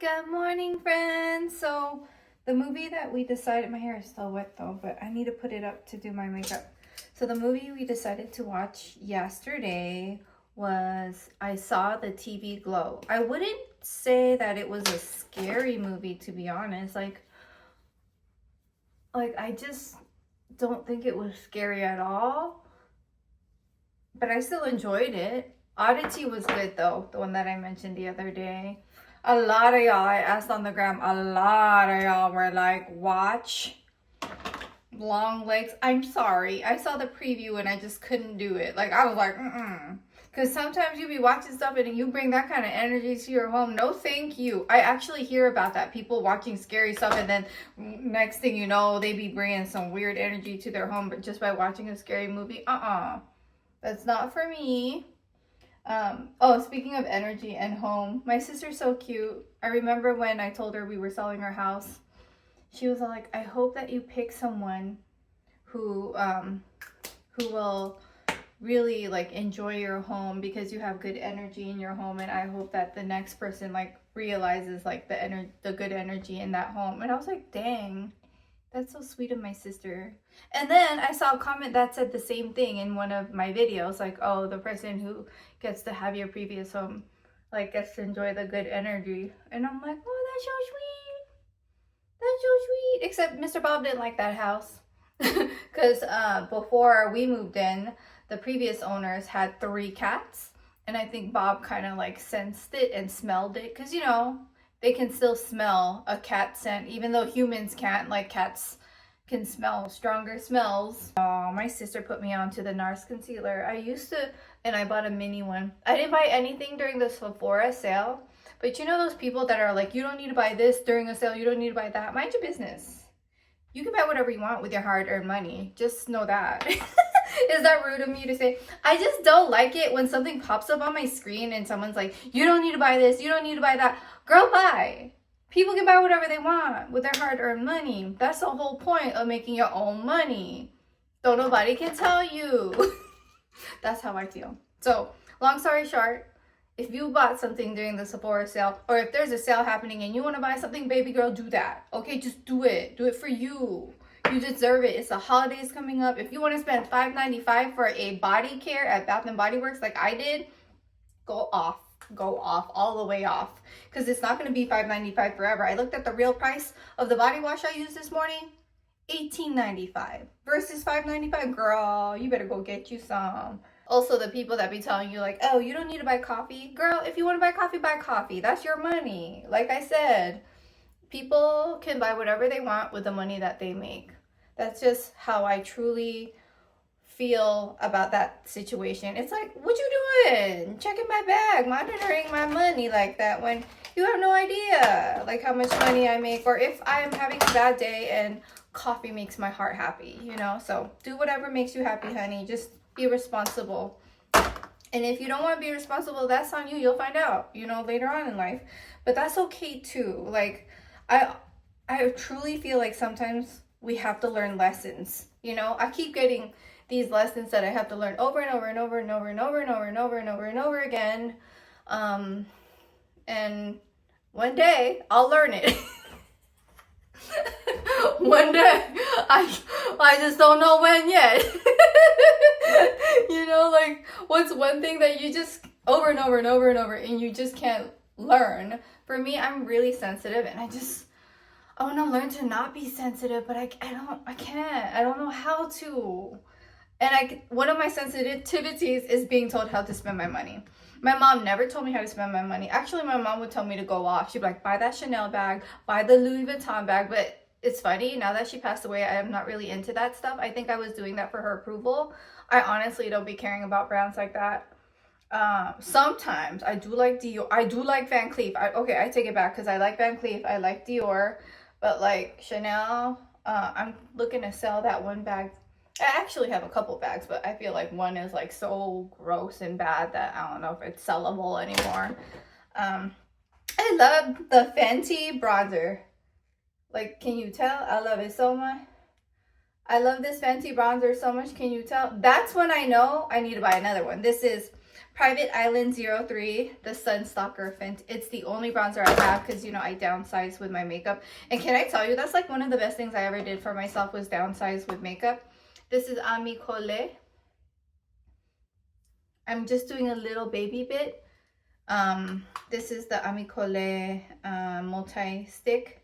Good morning, friends. So the movie that we decided, my hair is still wet though, but I need to put it up to do my makeup. So the movie we decided to watch yesterday was I Saw the TV Glow. I wouldn't say that it was a scary movie, to be honest. Like I just don't think it was scary at all, but I still enjoyed it. Oddity was good though, the one that I mentioned the other day. A lot of y'all, I asked on the gram, a lot of y'all were like, watch Long Legs. I'm sorry. I saw the preview and I just couldn't do it. Like, I was like, Because sometimes you be watching stuff and you bring that kind of energy to your home. No, thank you. I actually hear about that. People watching scary stuff and then next thing you know, they be bringing some weird energy to their home, but just by watching a scary movie. That's not for me. Oh, speaking of energy and home, my sister's so cute. I remember when I told her we were selling our house, she was like, I hope that you pick someone who will really like enjoy your home because you have good energy in your home, and I hope that the next person like realizes like the good energy in that home. And I was like, dang, that's so sweet of my sister. And then I saw a comment that said the same thing in one of my videos, like, oh, the person who gets to have your previous home like gets to enjoy the good energy. And I'm like, oh, that's so sweet. That's so sweet. Except Mr. Bob didn't like that house. Because before we moved in, the previous owners had 3 cats. And I think Bob kind of like sensed it and smelled it. Because, you know, they can still smell a cat scent, even though humans can't. Like, cats can smell stronger smells. Oh, my sister put me onto the NARS concealer. I used to, and I bought a mini one. I didn't buy anything during the Sephora sale, but you know those people that are like, you don't need to buy this during a sale, you don't need to buy that. Mind your business. You can buy whatever you want with your hard-earned money. Just know that. Is that rude of me to say? I just don't like it when something pops up on my screen and someone's like, you don't need to buy this, you don't need to buy that. Girl, buy. People can buy whatever they want with their hard-earned money. That's the whole point of making your own money. So nobody can tell you. That's how I feel. So, long story short, if you bought something during the Sephora sale, or if there's a sale happening and you want to buy something, baby girl, do that. Okay, just do it. Do it for you. You deserve it. It's the holidays coming up. If you want to spend $5.95 for a body care at Bath & Body Works like I did, go off. Go off. All the way off. Because it's not going to be $5.95 forever. I looked at the real price of the body wash I used this morning. $18.95 versus $5.95. Girl, you better go get you some. Also, the people that be telling you like, oh, you don't need to buy coffee. Girl, if you want to buy coffee, buy coffee. That's your money. Like I said, people can buy whatever they want with the money that they make. That's just how I truly feel about that situation. It's like, what you doing? Checking my bag, monitoring my money like that when you have no idea like how much money I make, or if I'm having a bad day and coffee makes my heart happy, you know? So do whatever makes you happy, honey. Just be responsible. And if you don't want to be responsible, that's on you. You'll find out, you know, later on in life. But that's okay too. Like, I truly feel like sometimes we have to learn lessons. You know, I keep getting these lessons that I have to learn over and over and over and over and over and over and over and over and over again. And one day I'll learn it. One day. I just don't know when yet. You know, like, what's one thing that you just over and over and over and over and you just can't learn? For me, I'm really sensitive, and I want to learn to not be sensitive, but I can't. I don't know how to. And one of my sensitivities is being told how to spend my money. My mom never told me how to spend my money. Actually, my mom would tell me to go off. She'd be like, buy that Chanel bag, buy the Louis Vuitton bag. But it's funny, now that she passed away, I am not really into that stuff. I think I was doing that for her approval. I honestly don't be caring about brands like that. Sometimes I do like Dior. I do like Van Cleef. I take it back, because I like Van Cleef. I like Dior. But like Chanel, I'm looking to sell that one bag. I actually have a couple bags, but I feel like one is like so gross and bad that I don't know if it's sellable anymore. I love the Fenty bronzer. Like, can you tell? I love it so much. I love this Fenty bronzer so much. Can you tell? That's when I know I need to buy another one. This is Private Island 03, the Sunstalker Fint. It's the only bronzer I have because, you know, I downsized with my makeup. And can I tell you, that's like one of the best things I ever did for myself was downsize with makeup. This is Ami Cole. I'm just doing a little baby bit. This is the Ami Cole multi-stick.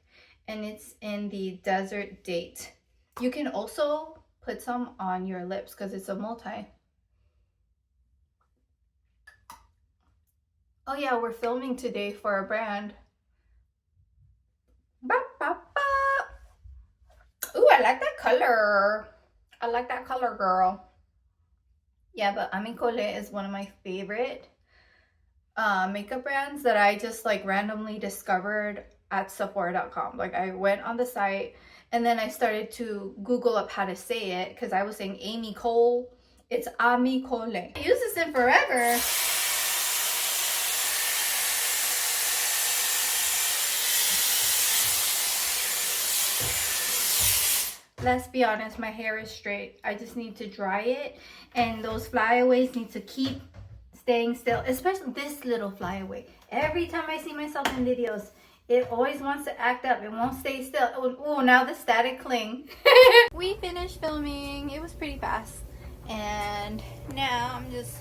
And it's in the Desert Date. You can also put some on your lips because it's a multi. Oh yeah, we're filming today for a brand. Ba, ba, ba. Ooh, I like that color. I like that color, girl. Yeah, but Ami Cole is one of my favorite makeup brands that I just like randomly discovered at Sephora.com. Like I went on the site and then I started to Google up how to say it because I was saying Amy Cole. It's Ami Cole. I use this in forever. Let's be honest, my hair is straight. I just need to dry it. And those flyaways need to keep staying still. Especially this little flyaway. Every time I see myself in videos, it always wants to act up. It won't stay still. Oh, now the static cling. We finished filming. It was pretty fast. And now I'm just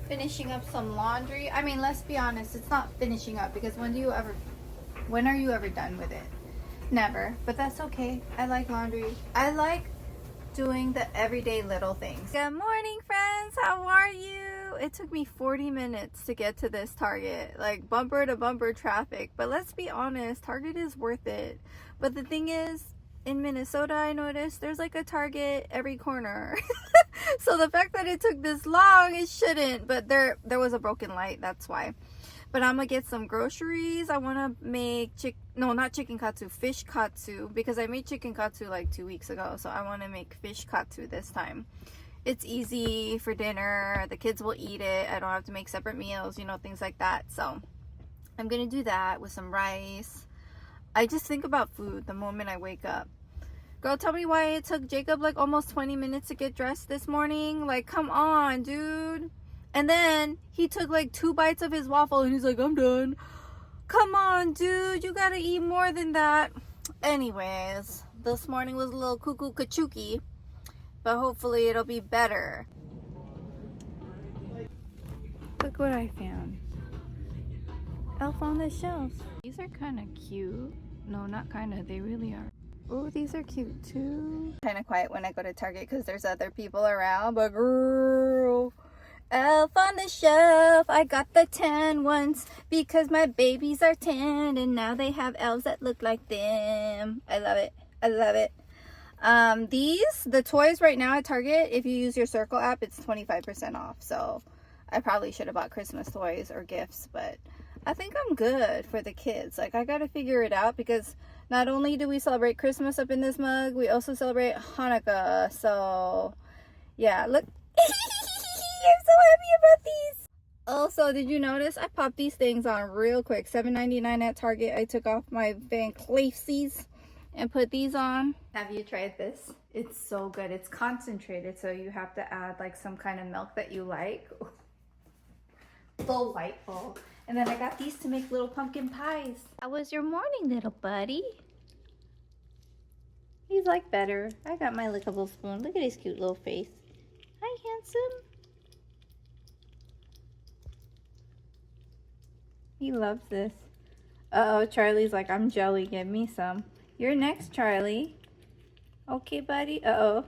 finishing up some laundry. I mean, let's be honest. It's not finishing up because when are you ever done with it? Never, but that's okay. I like laundry. I like doing the everyday little things. Good morning, friends. How are you? It took me 40 minutes to get to this Target, like bumper to bumper traffic. But let's be honest, Target is worth it. But the thing is, in Minnesota, I noticed there's like a Target every corner. So the fact that it took this long, it shouldn't. But there was a broken light, that's why. But I'm gonna get some groceries. I want to make fish katsu, because I made chicken katsu like 2 weeks ago. So I want to make fish katsu this time. It's easy for dinner. The kids will eat it. I don't have to make separate meals, you know, things like that. So I'm gonna do that with some rice. I just think about food the moment I wake up. Girl, tell me why it took Jacob like almost 20 minutes to get dressed this morning. Like, come on, dude. And then he took like 2 bites of his waffle and he's like, I'm done. Come on, dude. You gotta eat more than that. Anyways, this morning was a little cuckoo kachuki, but hopefully it'll be better. Look what I found. Elf on the Shelf. These are kind of cute. No, not kind of. They really are. Oh, these are cute too. Kind of quiet when I go to Target because there's other people around, but girl, Elf on the Shelf. I got the tan ones because my babies are tan and now they have elves that look like them. I love it. I love it. The toys right now at Target, if you use your Circle app, it's 25% off. So I probably should have bought Christmas toys or gifts, but I think I'm good for the kids. Like, I gotta figure it out because not only do we celebrate Christmas up in this mug, we also celebrate Hanukkah. So yeah, look. I'm so happy about these. Also, did you notice I popped these things on real quick? $7.99 at Target. I took off my Van Cleef's and put these on. Have you tried this? It's so good. It's concentrated, so you have to add like some kind of milk that you like. Delightful. And then I got these to make little pumpkin pies. How was your morning, little buddy? He's like better. I got my lickable spoon. Look at his cute little face. Hi, handsome. He loves this. Uh-oh, Charlie's like, I'm jelly. Give me some. You're next, Charlie. Okay, buddy. Uh-oh.